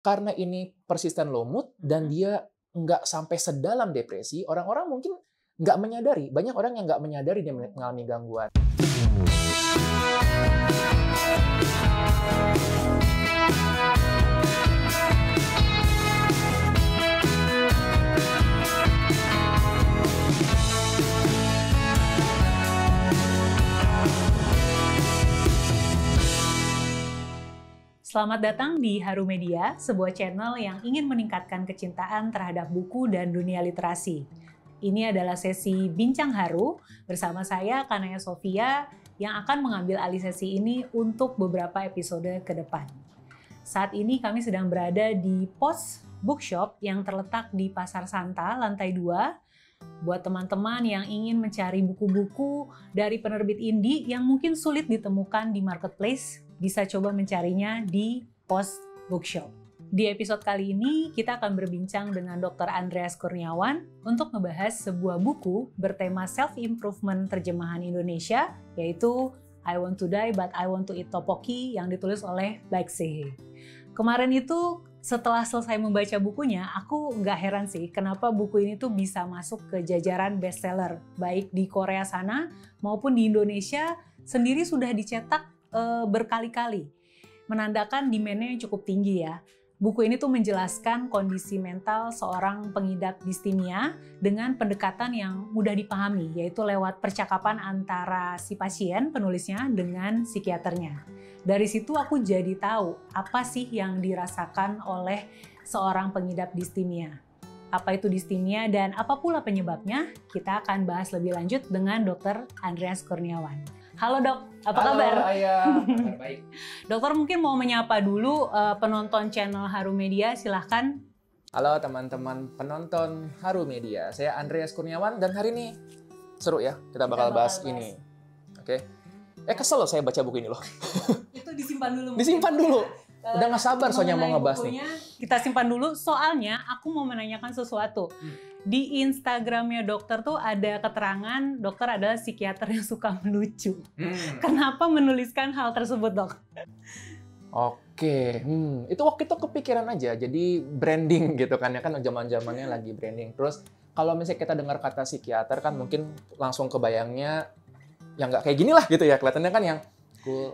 karena ini persisten low mood dan dia nggak sampai sedalam depresi, orang-orang mungkin nggak menyadari. Banyak orang yang nggak menyadari dia mengalami gangguan. Selamat datang di Haru Media, sebuah channel yang ingin meningkatkan kecintaan terhadap buku dan dunia literasi. Ini adalah sesi Bincang Haru bersama saya, Kanaya Sofia, yang akan mengambil alih sesi ini untuk beberapa episode ke depan. Saat ini kami sedang berada di Pos Bookshop yang terletak di Pasar Santa, lantai 2. Buat teman-teman yang ingin mencari buku-buku dari penerbit indie yang mungkin sulit ditemukan di marketplace, bisa coba mencarinya di Pos Bookshop. Di episode kali ini, kita akan berbincang dengan Dr. Andreas Kurniawan untuk ngebahas sebuah buku bertema self-improvement terjemahan Indonesia, yaitu I Want to Die But I Want to Eat Tteokbokki yang ditulis oleh Baek Se-hee. Kemarin itu, setelah selesai membaca bukunya, aku nggak heran sih kenapa buku ini tuh bisa masuk ke jajaran bestseller, baik di Korea sana maupun di Indonesia sendiri sudah dicetak berkali-kali, menandakan demand-nya yang cukup tinggi ya. Buku ini tuh menjelaskan kondisi mental seorang pengidap distimia dengan pendekatan yang mudah dipahami, yaitu lewat percakapan antara si pasien, penulisnya, dengan psikiaternya. Dari situ aku jadi tahu apa sih yang dirasakan oleh seorang pengidap distimia. Apa itu distimia dan apa pula penyebabnya? Kita akan bahas lebih lanjut dengan Dr. Andreas Kurniawan. Halo dok, apa kabar? Halo Ayah, kabar baik. Dokter mungkin mau menyapa dulu penonton channel Haru Media, silahkan. Halo teman-teman penonton Haru Media, saya Andreas Kurniawan dan hari ini seru ya, kita bakal bahas ini. Oke. Kesel loh saya baca buku ini loh. Itu disimpan dulu. Disimpan dulu. Udah nggak sabar soalnya mau ngebahas nih. Kita simpan dulu, soalnya aku mau menanyakan sesuatu. Di Instagramnya dokter tuh ada keterangan dokter adalah psikiater yang suka melucu. Kenapa menuliskan hal tersebut, dok? Oke, itu waktu itu kepikiran aja, jadi branding gitu kan ya, kan zaman-zamannya lagi branding. Terus kalau misalnya kita dengar kata psikiater kan mungkin langsung kebayangnya yang nggak kayak gini lah gitu ya, kelihatannya kan yang cool,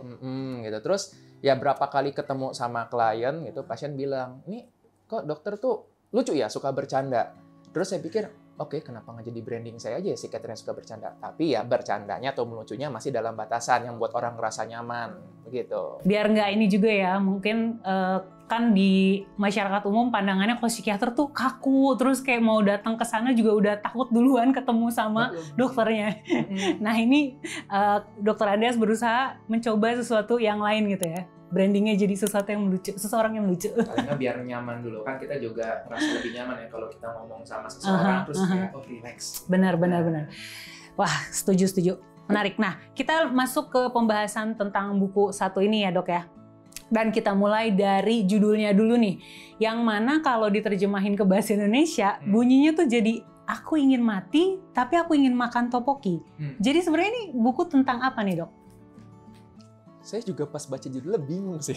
gitu. Terus ya berapa kali ketemu sama klien gitu, pasien bilang, "Nih kok dokter tuh lucu ya, suka bercanda." Terus saya pikir, oke, kenapa nggak jadi branding saya aja ya, psikiater yang suka bercanda. Tapi ya bercandanya atau melucunya masih dalam batasan yang buat orang ngerasa nyaman, begitu. Biar nggak ini juga ya, mungkin kan di masyarakat umum pandangannya kalau psikiater tuh kaku, terus kayak mau datang ke sana juga udah takut duluan ketemu sama dokternya. Nah ini Dokter Andreas berusaha mencoba sesuatu yang lain gitu ya. Brandingnya jadi sesuatu yang lucu, seseorang yang lucu. Karena biar nyaman dulu, kan kita juga merasa lebih nyaman ya kalau kita ngomong sama seseorang terus kayak relax. Benar. Wah, setuju. Menarik. Nah, kita masuk ke pembahasan tentang buku satu ini ya dok ya. Dan kita mulai dari judulnya dulu nih. Yang mana kalau diterjemahin ke bahasa Indonesia, bunyinya tuh jadi aku ingin mati, tapi aku ingin makan tteokbokki. Jadi sebenarnya ini buku tentang apa nih dok? Saya juga pas baca judulnya bingung sih.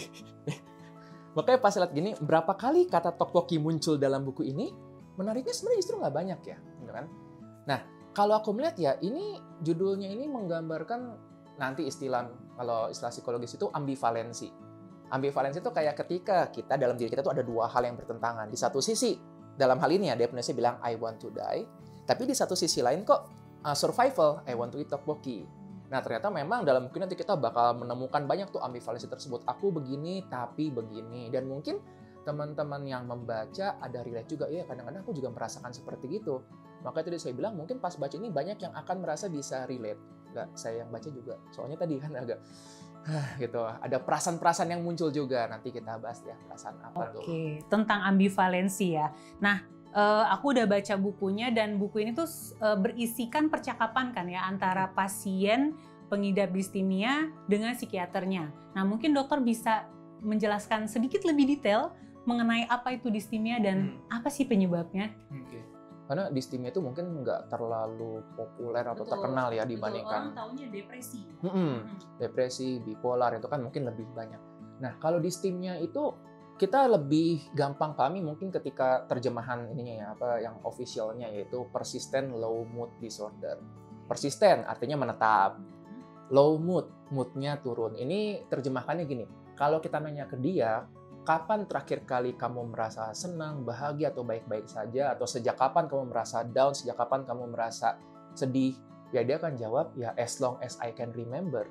Makanya pas lihat gini, berapa kali kata tteokbokki muncul dalam buku ini, menariknya sebenarnya justru nggak banyak ya, gitu kan? Nah, kalau aku melihat ya, ini judulnya ini menggambarkan nanti kalau istilah psikologis itu ambivalensi. Ambivalensi itu kayak ketika kita dalam diri kita tuh ada dua hal yang bertentangan. Di satu sisi, dalam hal ini ya, definisinya bilang I want to die, tapi di satu sisi lain kok survival, I want to eat tteokbokki. Nah, ternyata memang dalam buku nanti kita bakal menemukan banyak tuh ambivalensi tersebut. Aku begini, tapi begini. Dan mungkin teman-teman yang membaca ada relate juga. Ya, kadang-kadang aku juga merasakan seperti itu. Makanya tadi saya bilang mungkin pas baca ini banyak yang akan merasa bisa relate. Nggak saya yang baca juga. Soalnya tadi kan agak gitu. Ada perasaan-perasaan yang muncul juga. Nanti kita bahas ya perasaan apa tuh. Oke, tentang ambivalensi ya. Nah, aku udah baca bukunya dan buku ini tuh berisikan percakapan kan ya antara pasien pengidap distimia dengan psikiaternya. Nah mungkin dokter bisa menjelaskan sedikit lebih detail mengenai apa itu distimia dan apa sih penyebabnya. Karena distimia itu mungkin nggak terlalu populer atau terkenal ya dibandingkan. Orang taunya depresi. Depresi, bipolar itu kan mungkin lebih banyak. Nah kalau distimia itu kita lebih gampang pahami mungkin ketika terjemahan ininya ya, apa yang officialnya yaitu persistent low mood disorder. Persisten artinya menetap. Low mood, moodnya turun. Ini terjemahkannya gini, kalau kita nanya ke dia, kapan terakhir kali kamu merasa senang, bahagia, atau baik-baik saja, atau sejak kapan kamu merasa down, sejak kapan kamu merasa sedih, ya dia akan jawab, ya as long as I can remember.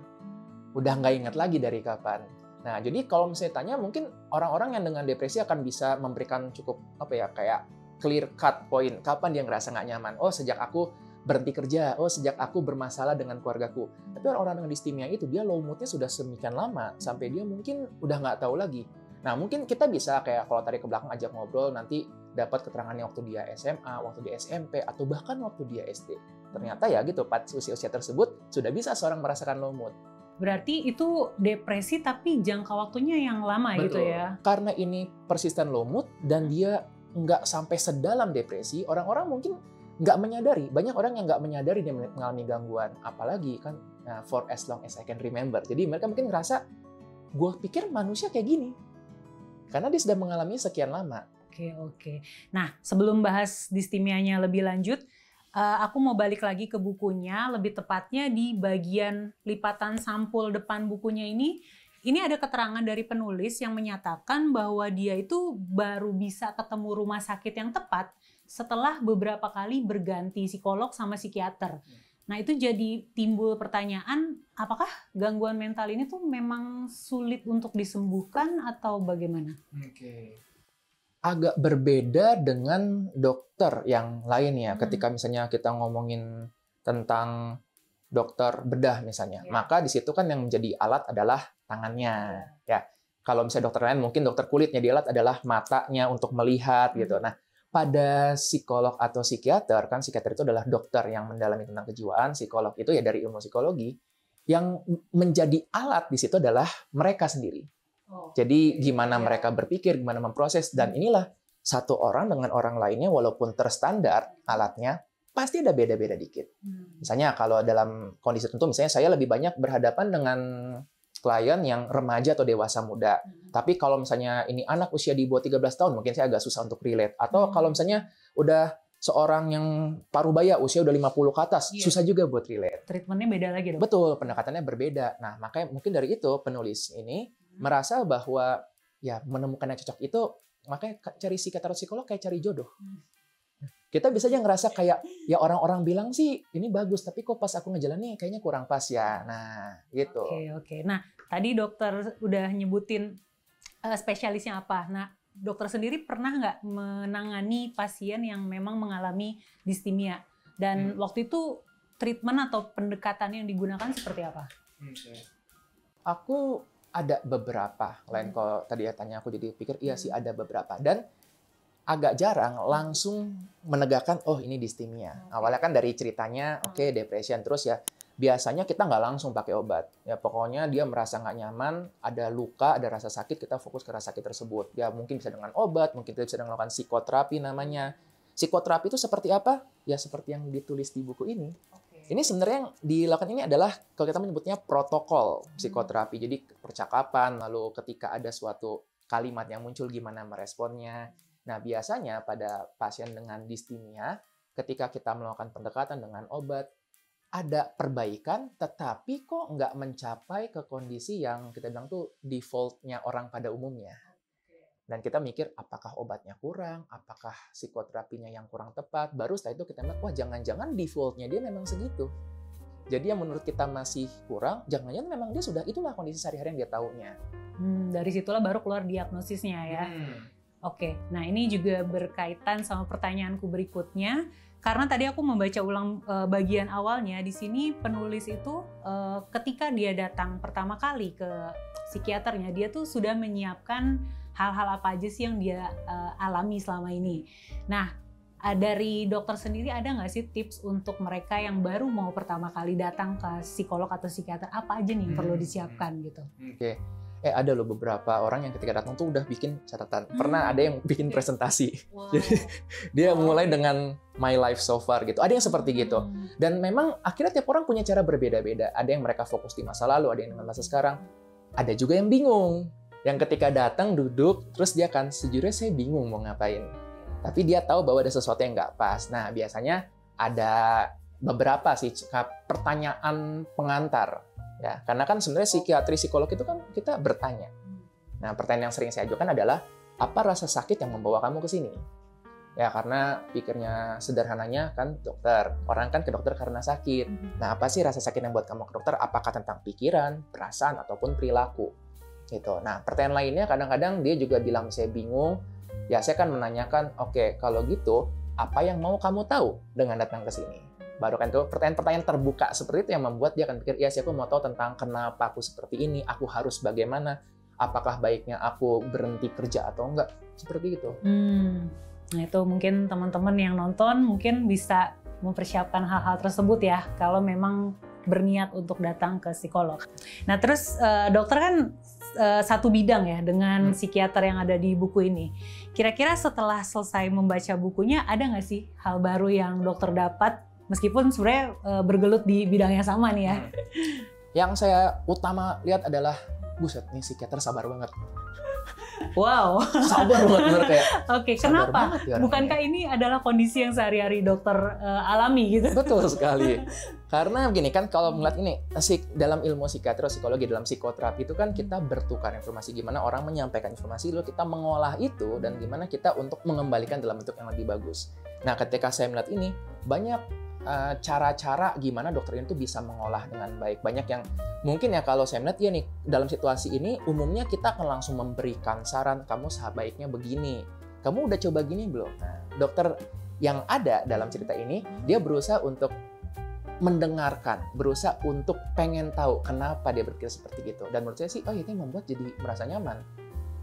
Udah nggak ingat lagi dari kapan. Nah, jadi kalau misalnya tanya, mungkin orang-orang yang dengan depresi akan bisa memberikan cukup, kayak clear cut point, kapan dia ngerasa nggak nyaman. Oh, sejak aku berhenti kerja, oh sejak aku bermasalah dengan keluargaku. Tapi orang-orang dengan distimia itu, dia low mood-nya sudah semikian lama, sampai dia mungkin udah nggak tahu lagi. Nah, mungkin kita bisa kayak kalau tarik ke belakang ajak ngobrol, nanti dapat keterangannya waktu dia SMA, waktu dia SMP, atau bahkan waktu dia SD. Ternyata ya gitu, pas usia-usia tersebut, sudah bisa seorang merasakan low mood. Berarti itu depresi tapi jangka waktunya yang lama. Betul. Gitu ya? Karena ini persisten low mood dan dia nggak sampai sedalam depresi, orang-orang mungkin nggak menyadari. Banyak orang yang nggak menyadari dia mengalami gangguan. Apalagi kan for as long as I can remember. Jadi mereka mungkin ngerasa, gue pikir manusia kayak gini. Karena dia sudah mengalami sekian lama. Oke. Nah, sebelum bahas distimianya lebih lanjut, aku mau balik lagi ke bukunya, lebih tepatnya di bagian lipatan sampul depan bukunya ini ada keterangan dari penulis yang menyatakan bahwa dia itu baru bisa ketemu rumah sakit yang tepat setelah beberapa kali berganti psikolog sama psikiater. Nah, itu jadi timbul pertanyaan, apakah gangguan mental ini tuh memang sulit untuk disembuhkan atau bagaimana? Agak berbeda dengan dokter yang lain ya. Ketika misalnya kita ngomongin tentang dokter bedah misalnya, maka di situ kan yang menjadi alat adalah tangannya. Ya, kalau misalnya dokter lain mungkin dokter kulitnya, dia alat adalah matanya untuk melihat gitu. Nah, pada psikolog atau psikiater, kan psikiater itu adalah dokter yang mendalami tentang kejiwaan, psikolog itu ya dari ilmu psikologi, yang menjadi alat di situ adalah mereka sendiri. Jadi gimana mereka berpikir, gimana memproses, dan inilah satu orang dengan orang lainnya walaupun terstandar alatnya, pasti ada beda-beda dikit. Misalnya kalau dalam kondisi tertentu, misalnya saya lebih banyak berhadapan dengan klien yang remaja atau dewasa muda. Tapi kalau misalnya ini anak usia di bawah 13 tahun, mungkin saya agak susah untuk relate. Atau kalau misalnya udah seorang yang parubaya, usia udah 50 ke atas, susah juga buat relate. Treatmentnya beda lagi dong? Betul, pendekatannya berbeda. Nah, makanya mungkin dari itu penulis ini merasa bahwa ya menemukan yang cocok itu, makanya cari psikiater atau psikolog kayak cari jodoh. Kita bisa aja ngerasa kayak, ya orang-orang bilang sih ini bagus, tapi kok pas aku ngejalanin kayaknya kurang pas ya. Nah, gitu. Oke. Nah, tadi dokter udah nyebutin spesialisnya apa. Nah, dokter sendiri pernah nggak menangani pasien yang memang mengalami distimia? Dan waktu itu treatment atau pendekatan yang digunakan seperti apa? Aku ada beberapa. Lain kalau tadi ya tanya aku jadi pikir, iya sih ada beberapa. Dan agak jarang langsung menegakkan, oh ini distimia. Awalnya kan dari ceritanya, oke, depression. Terus ya biasanya kita nggak langsung pakai obat. Ya pokoknya dia merasa nggak nyaman, ada luka, ada rasa sakit, kita fokus ke rasa sakit tersebut. Ya mungkin bisa dengan obat, mungkin kita bisa melakukan psikoterapi namanya. Psikoterapi itu seperti apa? Ya seperti yang ditulis di buku ini. Ini sebenarnya yang dilakukan ini adalah, kalau kita menyebutnya protokol psikoterapi. Jadi percakapan, lalu ketika ada suatu kalimat yang muncul gimana meresponnya. Nah, biasanya pada pasien dengan distimia, ketika kita melakukan pendekatan dengan obat, ada perbaikan, tetapi kok nggak mencapai ke kondisi yang kita bilang tuh default-nya orang pada umumnya. Dan kita mikir, apakah obatnya kurang, apakah psikoterapinya yang kurang tepat, baru setelah itu kita bilang, wah jangan-jangan default-nya dia memang segitu. Jadi yang menurut kita masih kurang, jangan-jangan memang dia sudah, itulah kondisi sehari-hari yang dia taunya. Dari situlah baru keluar diagnosisnya ya. Oke, nah ini juga berkaitan sama pertanyaanku berikutnya. Karena tadi aku membaca ulang bagian awalnya, di sini penulis itu ketika dia datang pertama kali ke psikiaternya, dia tuh sudah menyiapkan hal-hal apa aja sih yang dia alami selama ini. Nah, dari dokter sendiri ada nggak sih tips untuk mereka yang baru mau pertama kali datang ke psikolog atau psikiater, apa aja nih yang perlu disiapkan gitu? Oke. Ada loh beberapa orang yang ketika datang tuh udah bikin catatan. Pernah ada yang bikin presentasi. Wow. Jadi dia mulai dengan my life so far gitu. Ada yang seperti gitu. Dan memang akhirnya tiap orang punya cara berbeda-beda. Ada yang mereka fokus di masa lalu, ada yang dengan masa sekarang. Ada juga yang bingung. Yang ketika datang duduk, terus dia kan sejujurnya saya bingung mau ngapain. Tapi dia tahu bahwa ada sesuatu yang nggak pas. Nah, biasanya ada beberapa sih pertanyaan pengantar. Ya, karena kan sebenarnya psikiatri, psikolog itu kan kita bertanya. Nah, pertanyaan yang sering saya ajukan adalah, apa rasa sakit yang membawa kamu ke sini? Ya, karena pikirnya sederhananya kan dokter. Orang kan ke dokter karena sakit. Nah, apa sih rasa sakit yang buat kamu ke dokter? Apakah tentang pikiran, perasaan, ataupun perilaku? Gitu. Nah, pertanyaan lainnya kadang-kadang dia juga bilang, saya bingung. Ya, saya kan menanyakan, oke, kalau gitu, apa yang mau kamu tahu dengan datang ke sini? Baru kan itu pertanyaan-pertanyaan terbuka seperti itu yang membuat dia akan pikir, ya sih aku mau tahu tentang kenapa aku seperti ini, aku harus bagaimana, apakah baiknya aku berhenti kerja atau enggak, seperti itu. Nah itu mungkin teman-teman yang nonton mungkin bisa mempersiapkan hal-hal tersebut ya, kalau memang berniat untuk datang ke psikolog. Nah terus dokter kan satu bidang ya dengan psikiater yang ada di buku ini. Kira-kira setelah selesai membaca bukunya, ada nggak sih hal baru yang dokter dapat, meskipun sebenarnya bergelut di bidang yang sama nih ya? Yang saya utama lihat adalah, buset nih psikiater sabar banget. Wow. Sabar banget bener kayak. Oke, kenapa? Ya bukankah ini adalah kondisi yang sehari-hari dokter alami gitu? Betul sekali. Karena begini kan, kalau melihat ini dalam ilmu psikiatri, psikologi, dalam psikoterapi itu kan kita bertukar informasi, gimana orang menyampaikan informasi, lalu kita mengolah itu dan gimana kita untuk mengembalikan dalam bentuk yang lebih bagus. Nah, ketika saya melihat ini, banyak cara-cara gimana dokter ini tuh bisa mengolah dengan baik. Banyak yang mungkin ya kalau saya melihat ya nih, dalam situasi ini umumnya kita akan langsung memberikan saran, kamu sebaiknya begini, kamu udah coba gini belum? Nah, dokter yang ada dalam cerita ini, dia berusaha untuk mendengarkan, berusaha untuk pengen tahu kenapa dia berpikir seperti itu. Dan menurut saya sih, oh ini membuat jadi merasa nyaman.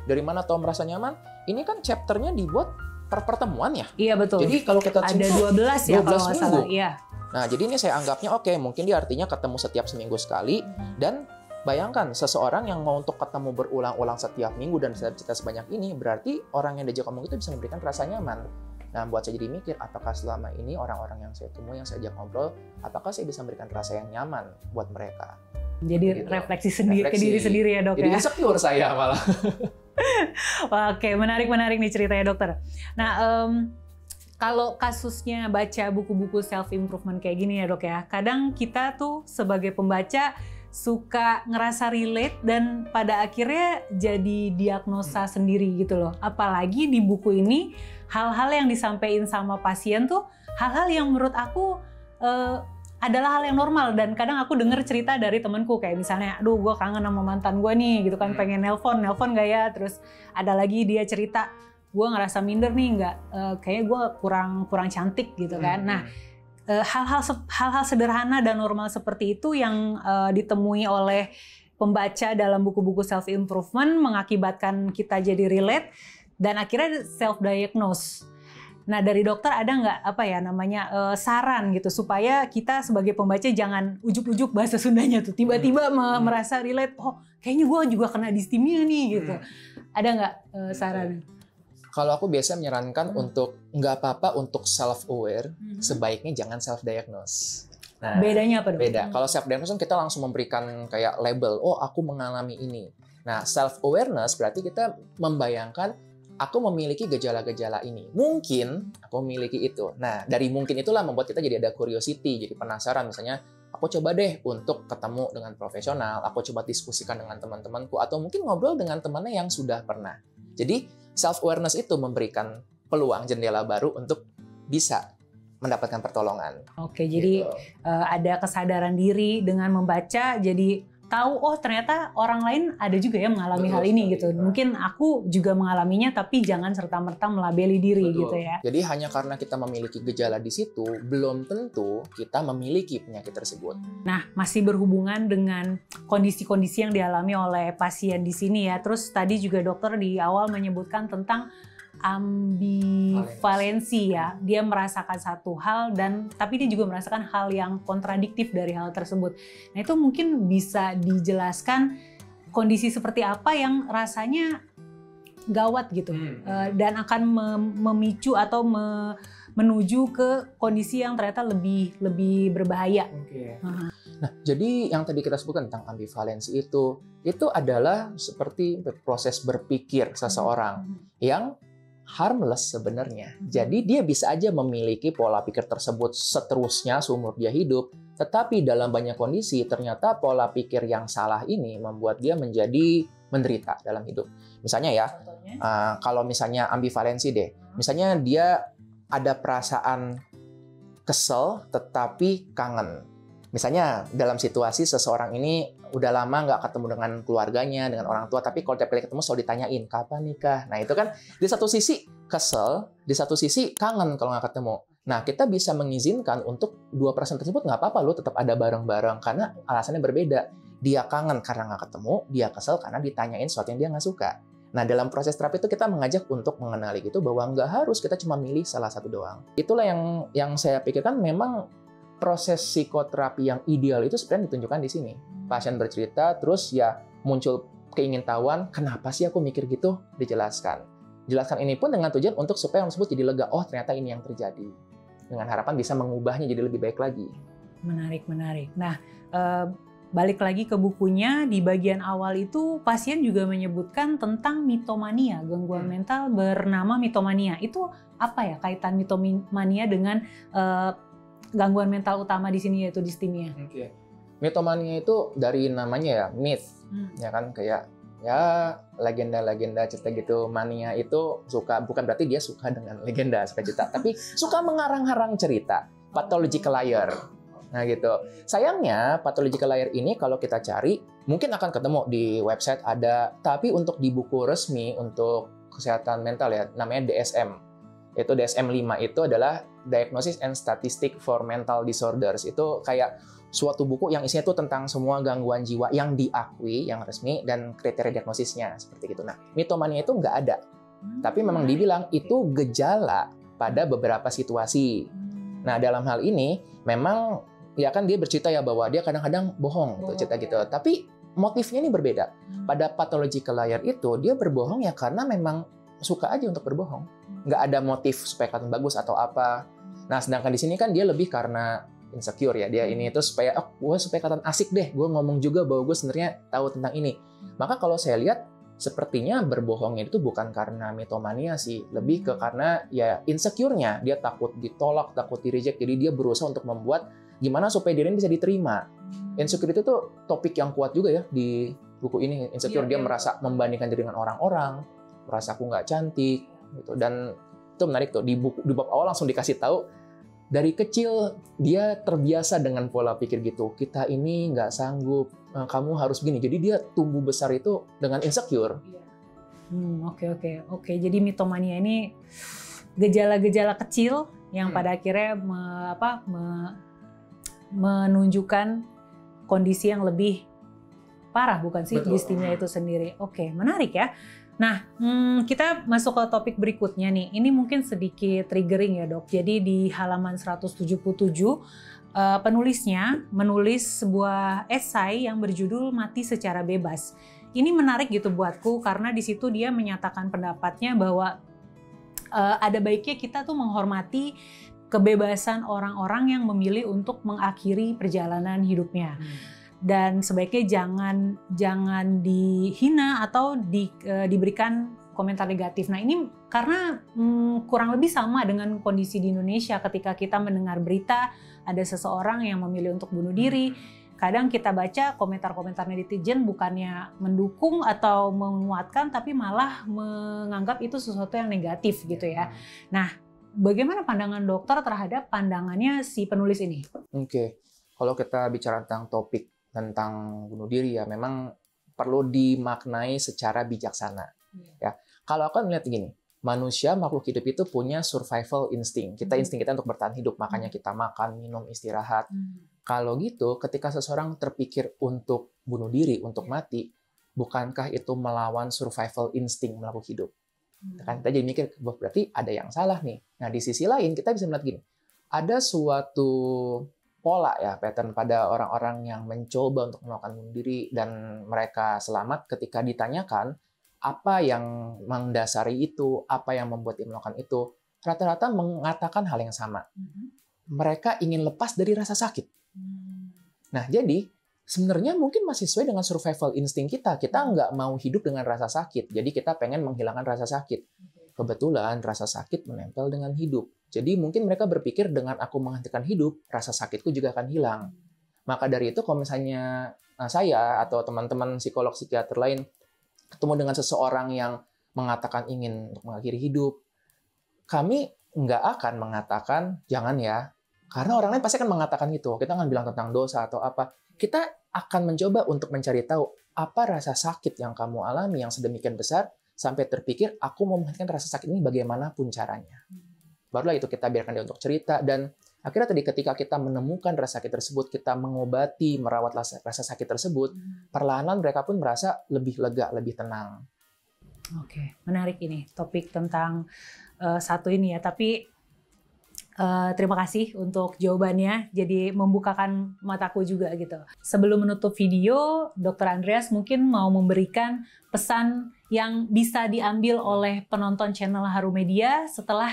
Dari mana tahu merasa nyaman? Ini kan chapternya dibuat per pertemuan ya? Iya betul. Jadi kalau kita ada 12 ya kalau nggak salah. Iya. Nah jadi ini saya anggapnya oke, mungkin dia artinya ketemu setiap seminggu sekali. Dan bayangkan seseorang yang mau untuk ketemu berulang-ulang setiap minggu dan cerita sebanyak ini, berarti orang yang diajak ngomong itu bisa memberikan rasa nyaman. Nah buat saya jadi mikir, apakah selama ini orang-orang yang saya temui, yang saya ajak ngobrol, apakah saya bisa memberikan rasa yang nyaman buat mereka? Jadi gitu. Refleksi sendiri ke diri sendiri ya dok. Jadi ya? insecure saya malah. Oke, menarik nih ceritanya dokter. Nah, kalau kasusnya baca buku-buku self improvement kayak gini ya dok ya, kadang kita tuh sebagai pembaca suka ngerasa relate dan pada akhirnya jadi diagnosa sendiri gitu loh. Apalagi di buku ini hal-hal yang disampaikan sama pasien tuh hal-hal yang menurut aku adalah hal yang normal, dan kadang aku denger cerita dari temenku kayak misalnya, aduh gue kangen sama mantan gue nih gitu kan, pengen nelpon gak ya, terus ada lagi dia cerita, gue ngerasa minder nih, kayaknya gue kurang cantik gitu kan. Nah hal-hal sederhana dan normal seperti itu yang ditemui oleh pembaca dalam buku-buku self improvement mengakibatkan kita jadi relate dan akhirnya self diagnose. Nah dari dokter ada nggak saran gitu supaya kita sebagai pembaca jangan ujuk-ujuk bahasa Sundanya tuh tiba-tiba merasa relate, oh kayaknya gue juga kena distimia nih gitu. Ada nggak saran? Kalau aku biasa menyarankan untuk nggak apa-apa untuk self aware, sebaiknya jangan self diagnose. Nah, bedanya apa? Beda. Kalau self diagnose kita langsung memberikan kayak label, oh aku mengalami ini. Nah self awareness berarti kita membayangkan, aku memiliki gejala-gejala ini. Mungkin aku memiliki itu. Nah, dari mungkin itulah membuat kita jadi ada curiosity, jadi penasaran. Misalnya, aku coba deh untuk ketemu dengan profesional, aku coba diskusikan dengan teman-temanku, atau mungkin ngobrol dengan temannya yang sudah pernah. Jadi, self-awareness itu memberikan peluang jendela baru untuk bisa mendapatkan pertolongan. Oke, jadi ada kesadaran diri dengan membaca, jadi tahu oh ternyata orang lain ada juga ya mengalami hal ini gitu. Mungkin aku juga mengalaminya tapi jangan serta-merta melabeli diri gitu ya. Jadi hanya karena kita memiliki gejala di situ belum tentu kita memiliki penyakit tersebut. Nah, masih berhubungan dengan kondisi-kondisi yang dialami oleh pasien di sini ya. Terus tadi juga dokter di awal menyebutkan tentang ambivalensi ya, dia merasakan satu hal dan tapi dia juga merasakan hal yang kontradiktif dari hal tersebut. Nah itu mungkin bisa dijelaskan kondisi seperti apa yang rasanya gawat gitu dan akan memicu atau menuju ke kondisi yang ternyata lebih berbahaya. Nah, jadi yang tadi kita sebutkan tentang ambivalensi itu adalah seperti proses berpikir seseorang yang harmless sebenarnya. Jadi dia bisa aja memiliki pola pikir tersebut seterusnya seumur dia hidup, tetapi dalam banyak kondisi ternyata pola pikir yang salah ini membuat dia menjadi menderita dalam hidup. Misalnya ya, kalau misalnya ambivalensi deh, misalnya dia ada perasaan kesel tetapi kangen. Misalnya dalam situasi seseorang ini udah lama nggak ketemu dengan keluarganya, dengan orang tua, tapi kalau tiap kali ketemu selalu ditanyain, kapan nikah? Nah itu kan di satu sisi kesel, di satu sisi kangen kalau nggak ketemu. Nah kita bisa mengizinkan untuk dua perasaan tersebut nggak apa-apa loh, tetap ada bareng-bareng, karena alasannya berbeda. Dia kangen karena nggak ketemu, dia kesel karena ditanyain sesuatu yang dia nggak suka. Nah dalam proses terapi itu kita mengajak untuk mengenali gitu bahwa nggak harus kita cuma milih salah satu doang. Itulah yang saya pikirkan memang proses psikoterapi yang ideal itu sebenarnya ditunjukkan di sini. Pasien bercerita, terus ya muncul keingintahuan, kenapa sih aku mikir gitu? Dijelaskan. Jelaskan ini pun dengan tujuan untuk supaya orang tersebut jadi lega, oh ternyata ini yang terjadi. Dengan harapan bisa mengubahnya jadi lebih baik lagi. Menarik. Nah, balik lagi ke bukunya, di bagian awal itu pasien juga menyebutkan tentang mitomania, gangguan mental bernama mitomania. Itu apa ya kaitan mitomania dengan gangguan mental utama di sini yaitu distimia? Mitomania itu dari namanya ya, myth, ya kan, kayak ya legenda-legenda cerita gitu. Mania itu suka, bukan berarti dia suka dengan legenda, suka cerita, tapi suka mengarang-arang cerita, pathological liar. Nah gitu. Sayangnya pathological liar ini kalau kita cari mungkin akan ketemu di website ada, tapi untuk di buku resmi untuk kesehatan mental ya, namanya DSM. Itu DSM-5 itu adalah Diagnosis and Statistics for Mental Disorders. Itu kayak suatu buku yang isinya itu tentang semua gangguan jiwa yang diakui, yang resmi, dan kriteria diagnosisnya, seperti itu. Nah, mitomania itu nggak ada. Tapi memang dibilang itu gejala pada beberapa situasi. Nah, dalam hal ini, memang, ya kan dia bercerita ya bahwa dia kadang-kadang bohong, gitu, cerita gitu. Tapi motifnya ini berbeda. Pada pathological liar itu, dia berbohong ya karena memang suka aja untuk berbohong. Nggak ada motif supaya kelihatan bagus atau apa. Nah, sedangkan di sini kan dia lebih karena insecure ya. Dia ini itu supaya, gue supaya kelihatan asik deh. Gue ngomong juga bahwa gue sebenarnya tahu tentang ini. Maka kalau saya lihat, sepertinya berbohongnya itu bukan karena mitomania sih. Lebih ke karena ya insecure-nya. Dia takut ditolak, takut di-reject. Jadi dia berusaha untuk membuat gimana supaya dirinya bisa diterima. Insecure itu tuh topik yang kuat juga ya di buku ini. Insecure, dia merasa membandingkan diri dengan orang-orang. Merasa aku nggak cantik. Gitu. Dan itu menarik tuh, di bab awal langsung dikasih tahu dari kecil dia terbiasa dengan pola pikir gitu, kita ini nggak sanggup, kamu harus gini, jadi dia tumbuh besar itu dengan insecure. Oke. Jadi mitomania ini gejala-gejala kecil yang pada akhirnya menunjukkan kondisi yang lebih parah, bukan sih distimia itu sendiri. Oke, menarik ya. Nah, kita masuk ke topik berikutnya nih. Ini mungkin sedikit triggering ya dok. Jadi di halaman 177, penulisnya menulis sebuah esai yang berjudul Mati Secara Bebas. Ini menarik gitu buatku karena di situ dia menyatakan pendapatnya bahwa ada baiknya kita tuh menghormati kebebasan orang-orang yang memilih untuk mengakhiri perjalanan hidupnya. Dan sebaiknya jangan dihina atau diberikan komentar negatif. Nah ini karena kurang lebih sama dengan kondisi di Indonesia ketika kita mendengar berita ada seseorang yang memilih untuk bunuh diri. Kadang kita baca komentar-komentar netizen bukannya mendukung atau menguatkan, tapi malah menganggap itu sesuatu yang negatif gitu ya. Nah, bagaimana pandangan dokter terhadap pandangannya si penulis ini? Oke, kalau kita bicara tentang topik tentang bunuh diri ya memang perlu dimaknai secara bijaksana. Ya, kalau aku melihat gini, manusia makhluk hidup itu punya survival instinct. Insting kita untuk bertahan hidup, makanya kita makan, minum, istirahat. Kalau gitu, ketika seseorang terpikir untuk bunuh diri, untuk mati, bukankah itu melawan survival instinct makhluk hidup? Kan kita jadi mikir, berarti ada yang salah nih. Nah, di sisi lain kita bisa melihat gini, ada suatu pola ya, pattern pada orang-orang yang mencoba untuk melakukan bunuh diri dan mereka selamat ketika ditanyakan apa yang mendasari itu, apa yang membuat dia melakukan itu, rata-rata mengatakan hal yang sama. Mereka ingin lepas dari rasa sakit. Nah, jadi sebenarnya mungkin masih sesuai dengan survival insting kita. Kita nggak mau hidup dengan rasa sakit. Jadi kita pengen menghilangkan rasa sakit. Kebetulan rasa sakit menempel dengan hidup. Jadi mungkin mereka berpikir dengan aku menghentikan hidup, rasa sakitku juga akan hilang. Maka dari itu kalau misalnya saya atau teman-teman psikolog psikiater lain ketemu dengan seseorang yang mengatakan ingin untuk mengakhiri hidup, kami nggak akan mengatakan jangan ya. Karena orang lain pasti akan mengatakan itu. Kita akan bilang tentang dosa atau apa. Kita akan mencoba untuk mencari tahu apa rasa sakit yang kamu alami yang sedemikian besar sampai terpikir aku mau menghentikan rasa sakit ini bagaimanapun caranya. Barulah itu kita biarkan dia untuk cerita, dan akhirnya tadi ketika kita menemukan rasa sakit tersebut, kita mengobati, merawat rasa sakit tersebut, perlahan-lahan mereka pun merasa lebih lega, lebih tenang. Oke, menarik ini topik tentang satu ini ya. Tapi terima kasih untuk jawabannya. Jadi membukakan mataku juga gitu. Sebelum menutup video, Dr. Andreas mungkin mau memberikan pesan yang bisa diambil oleh penonton channel Haru Media setelah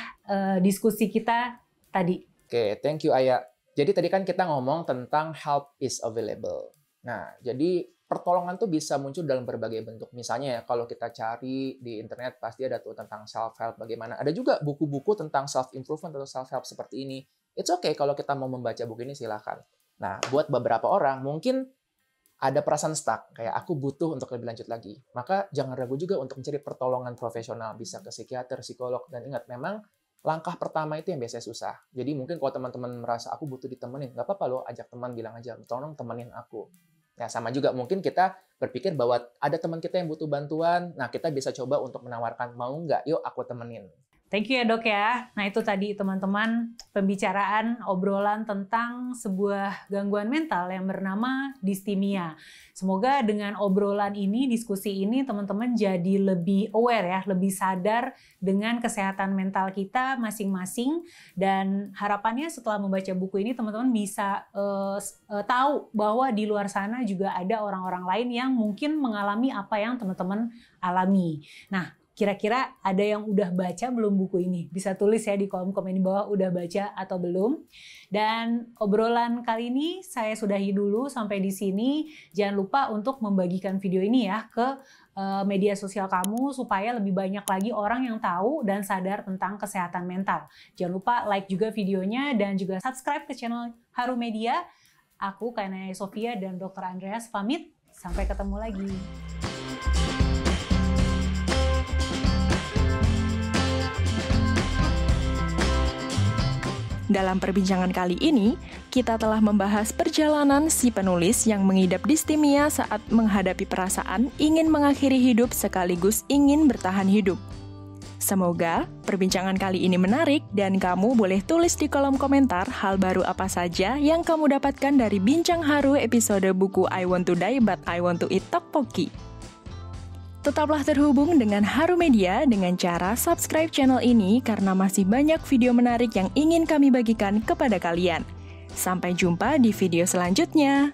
diskusi kita tadi. Oke, thank you Aya. Jadi tadi kan kita ngomong tentang help is available. Nah, jadi pertolongan tuh bisa muncul dalam berbagai bentuk. Misalnya ya, kalau kita cari di internet pasti ada tuh tentang self-help bagaimana. Ada juga buku-buku tentang self-improvement atau self-help seperti ini. It's okay kalau kita mau membaca buku ini, silakan. Nah, buat beberapa orang mungkin ada perasaan stuck, kayak aku butuh untuk lebih lanjut lagi. Maka jangan ragu juga untuk mencari pertolongan profesional, bisa ke psikiater, psikolog, dan ingat memang langkah pertama itu yang biasanya susah. Jadi mungkin kalau teman-teman merasa aku butuh ditemenin, nggak apa-apa loh, ajak teman, bilang aja, tolong temenin aku. Ya, sama juga mungkin kita berpikir bahwa ada teman kita yang butuh bantuan, nah kita bisa coba untuk menawarkan, mau nggak, yuk aku temenin. Thank you ya dok ya. Nah itu tadi teman-teman pembicaraan obrolan tentang sebuah gangguan mental yang bernama distimia. Semoga dengan obrolan ini, diskusi ini teman-teman jadi lebih aware ya, lebih sadar dengan kesehatan mental kita masing-masing. Dan harapannya setelah membaca buku ini teman-teman bisa tahu bahwa di luar sana juga ada orang-orang lain yang mungkin mengalami apa yang teman-teman alami. Nah, kira-kira ada yang udah baca belum buku ini? Bisa tulis ya di kolom komen di bawah udah baca atau belum. Dan obrolan kali ini saya sudahi dulu sampai di sini. Jangan lupa untuk membagikan video ini ya ke media sosial kamu supaya lebih banyak lagi orang yang tahu dan sadar tentang kesehatan mental. Jangan lupa like juga videonya dan juga subscribe ke channel Haru Media. Aku Kainaya Sofia dan Dr. Andreas pamit. Sampai ketemu lagi. Dalam perbincangan kali ini, kita telah membahas perjalanan si penulis yang mengidap distimia saat menghadapi perasaan ingin mengakhiri hidup sekaligus ingin bertahan hidup. Semoga perbincangan kali ini menarik dan kamu boleh tulis di kolom komentar hal baru apa saja yang kamu dapatkan dari Bincang Haru episode buku I Want to Die But I Want to Eat Tteokbokki. Tetaplah terhubung dengan Haru Media dengan cara subscribe channel ini karena masih banyak video menarik yang ingin kami bagikan kepada kalian. Sampai jumpa di video selanjutnya.